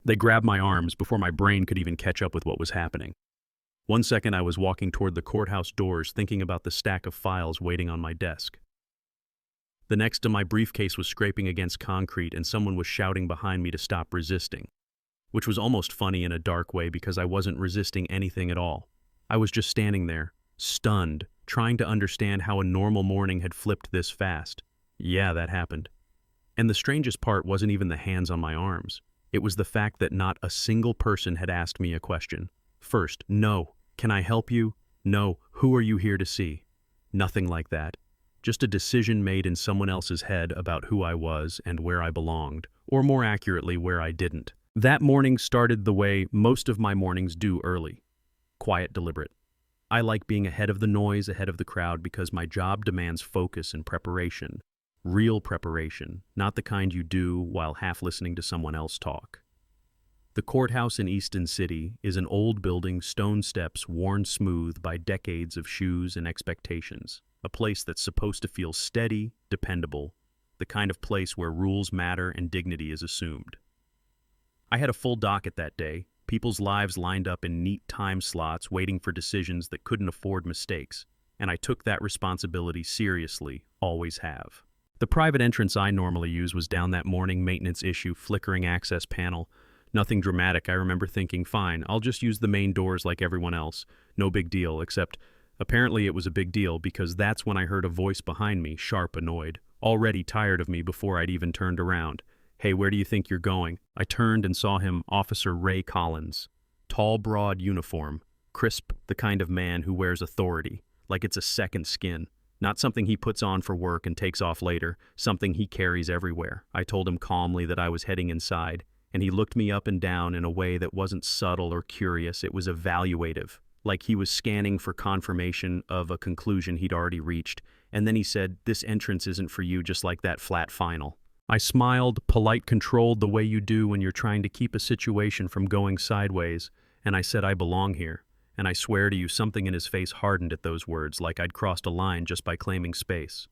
They grabbed my arms before my brain could even catch up with what was happening. One second I was walking toward the courthouse doors thinking about the stack of files waiting on my desk. The next, my briefcase was scraping against concrete and someone was shouting behind me to stop resisting, which was almost funny in a dark way because I wasn't resisting anything at all. I was just standing there, stunned, trying to understand how a normal morning had flipped this fast. Yeah, that happened. And the strangest part wasn't even the hands on my arms. It was the fact that not a single person had asked me a question. First, no, can I help you? No, who are you here to see? Nothing like that. Just a decision made in someone else's head about who I was and where I belonged, or more accurately, where I didn't. That morning started the way most of my mornings do early. Quiet, deliberate. I like being ahead of the noise, ahead of the crowd, because my job demands focus and preparation. Real preparation, not the kind you do while half listening to someone else talk. The courthouse in Easton City is an old building, stone steps worn smooth by decades of shoes and expectations. A place that's supposed to feel steady, dependable, the kind of place where rules matter and dignity is assumed. I had a full docket that day, people's lives lined up in neat time slots waiting for decisions that couldn't afford mistakes, and I took that responsibility seriously, always have. The private entrance I normally use was down that morning maintenance issue, flickering access panel. Nothing dramatic. I remember thinking, fine, I'll just use the main doors like everyone else. No big deal, except apparently it was a big deal because that's when I heard a voice behind me, sharp, annoyed, already tired of me before I'd even turned around. Hey, where do you think you're going? I turned and saw him, Officer Ray Collins. Tall, broad uniform, crisp, the kind of man who wears authority, like it's a second skin. Not something he puts on for work and takes off later, something he carries everywhere. I told him calmly that I was heading inside, and he looked me up and down in a way that wasn't subtle or curious, it was evaluative, like he was scanning for confirmation of a conclusion he'd already reached, and then he said, "This entrance isn't for you," just like that flat final. I smiled, polite, controlled, the way you do when you're trying to keep a situation from going sideways, and I said, "I belong here." And I swear to you, something in his face hardened at those words, like I'd crossed a line just by claiming space.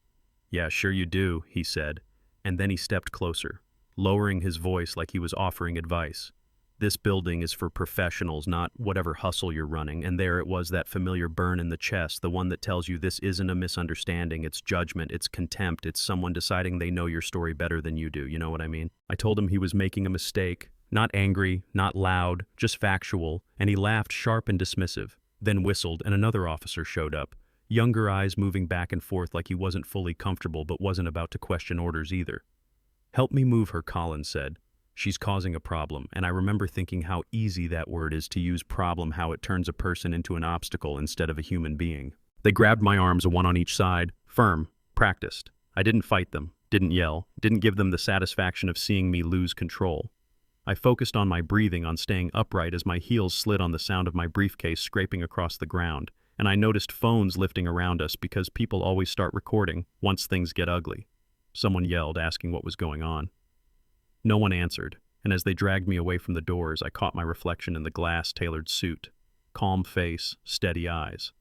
"Yeah, sure you do," he said, and then he stepped closer, lowering his voice like he was offering advice. "This building is for professionals, not whatever hustle you're running." And there it was, that familiar burn in the chest, the one that tells you this isn't a misunderstanding, it's judgment, it's contempt, it's someone deciding they know your story better than you do, you know what I mean? I told him he was making a mistake. Not angry, not loud, just factual, and he laughed, sharp and dismissive, then whistled, and another officer showed up, younger eyes moving back and forth like he wasn't fully comfortable but wasn't about to question orders either. "Help me move her," Collins said. "She's causing a problem," and I remember thinking how easy that word is to use, problem, how it turns a person into an obstacle instead of a human being. They grabbed my arms, one on each side, firm, practiced. I didn't fight them, didn't yell, didn't give them the satisfaction of seeing me lose control. I focused on my breathing, on staying upright as my heels slid on the sound of my briefcase scraping across the ground, and I noticed phones lifting around us because people always start recording once things get ugly. Someone yelled, asking what was going on. No one answered, and as they dragged me away from the doors, I caught my reflection in the glass-tailored suit. Calm face, steady eyes.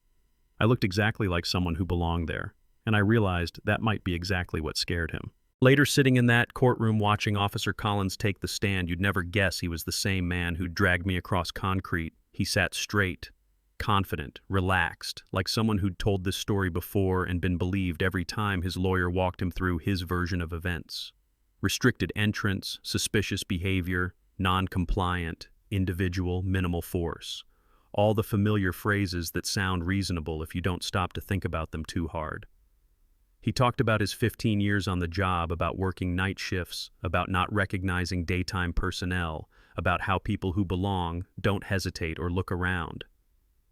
I looked exactly like someone who belonged there, and I realized that might be exactly what scared him. Later, sitting in that courtroom watching Officer Collins take the stand, you'd never guess he was the same man who dragged me across concrete. He sat straight, confident, relaxed, like someone who'd told this story before and been believed every time his lawyer walked him through his version of events. Restricted entrance, suspicious behavior, non-compliant, individual, minimal force. All the familiar phrases that sound reasonable if you don't stop to think about them too hard. He talked about his 15 years on the job, about working night shifts, about not recognizing daytime personnel, about how people who belong don't hesitate or look around.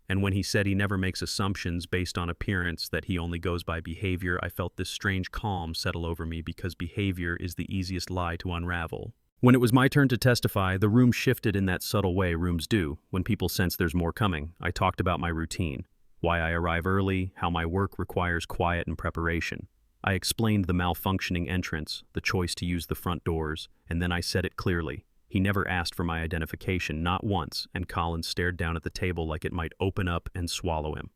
And when he said he never makes assumptions based on appearance, that he only goes by behavior, I felt this strange calm settle over me because behavior is the easiest lie to unravel. When it was my turn to testify, the room shifted in that subtle way rooms do when people sense there's more coming. I talked about my routine. Why I arrive early, how my work requires quiet and preparation. I explained the malfunctioning entrance, the choice to use the front doors, and then I said it clearly. He never asked for my identification, not once, and Collins stared down at the table like it might open up and swallow him.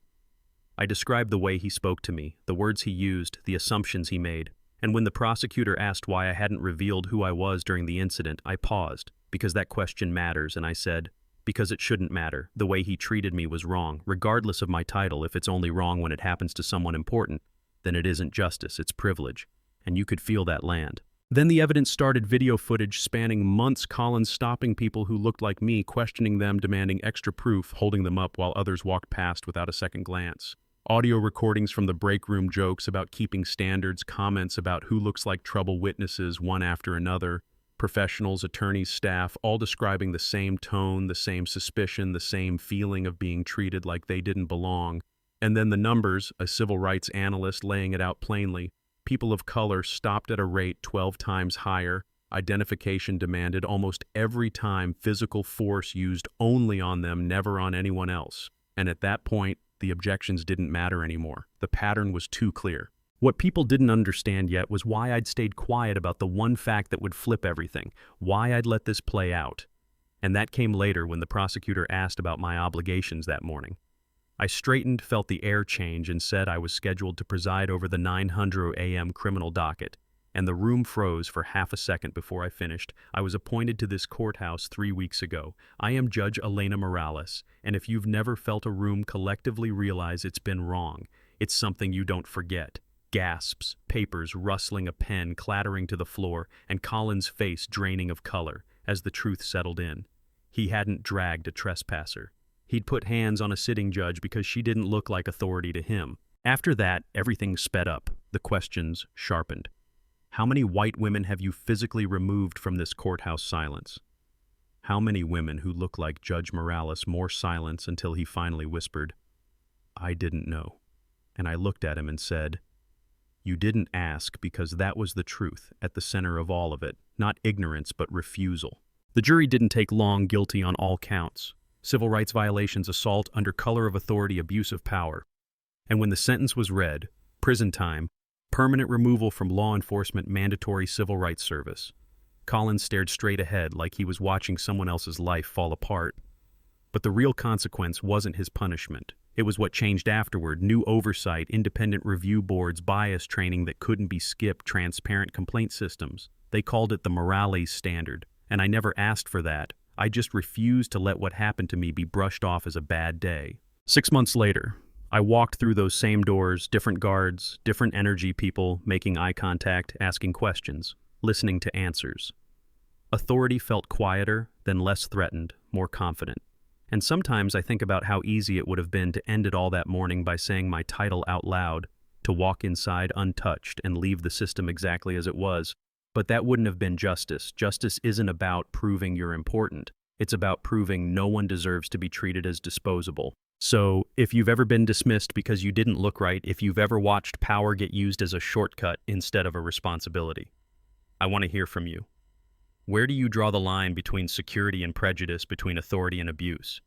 I described the way he spoke to me, the words he used, the assumptions he made, and when the prosecutor asked why I hadn't revealed who I was during the incident, I paused, Because that question matters, and I said, because it shouldn't matter. The way he treated me was wrong, regardless of my title. If it's only wrong when it happens to someone important, then it isn't justice, it's privilege. And you could feel that land. Then the evidence started: video footage spanning months, Collins stopping people who looked like me, questioning them, demanding extra proof, holding them up while others walked past without a second glance. Audio recordings from the break room, jokes about keeping standards, comments about who looks like trouble, witnesses one after another, professionals, attorneys, staff, all describing the same tone, the same suspicion, the same feeling of being treated like they didn't belong. And then the numbers, a civil rights analyst laying it out plainly. People of color stopped at a rate 12 times higher, identification demanded almost every time, physical force used only on them, never on anyone else. And at that point, the objections didn't matter anymore. The pattern was too clear. What people didn't understand yet was why I'd stayed quiet about the one fact that would flip everything, why I'd let this play out. And that came later when the prosecutor asked about my obligations that morning. I straightened, felt the air change, and said I was scheduled to preside over the 9:00 a.m. criminal docket, and the room froze for half a second before I finished. I was appointed to this courthouse 3 weeks ago. I am Judge Elena Morales, and if you've never felt a room collectively realize it's been wrong, it's something you don't forget. Gasps, papers rustling, a pen clattering to the floor, and Colin's face draining of color as the truth settled in. He hadn't dragged a trespasser. He'd put hands on a sitting judge because she didn't look like authority to him. After that, everything sped up. The questions sharpened. How many white women have you physically removed from this courthouse silence? How many women who look like Judge Morales? More silence until he finally whispered, I didn't know. And I looked at him and said, you didn't ask because that was the truth at the center of all of it, not ignorance but refusal. The jury didn't take long, guilty on all counts. Civil rights violations, assault under color of authority, abuse of power. And when the sentence was read, prison time, permanent removal from law enforcement, mandatory civil rights service. Collins stared straight ahead like he was watching someone else's life fall apart. But the real consequence wasn't his punishment. It was what changed afterward: new oversight, independent review boards, bias training that couldn't be skipped, transparent complaint systems. They called it the Morales standard, and I never asked for that. I just refused to let what happened to me be brushed off as a bad day. 6 months later, I walked through those same doors, different guards, different energy, people making eye contact, asking questions, listening to answers. Authority felt quieter, then less threatened, more confident. And sometimes I think about how easy it would have been to end it all that morning by saying my title out loud, to walk inside untouched and leave the system exactly as it was. But that wouldn't have been justice. Justice isn't about proving you're important. It's about proving no one deserves to be treated as disposable. So, if you've ever been dismissed because you didn't look right, if you've ever watched power get used as a shortcut instead of a responsibility, I want to hear from you. Where do you draw the line between security and prejudice, between authority and abuse?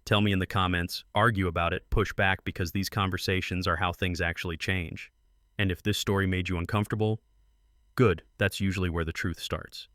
Tell me in the comments, argue about it, push back, because these conversations are how things actually change. And if this story made you uncomfortable, good, that's usually where the truth starts.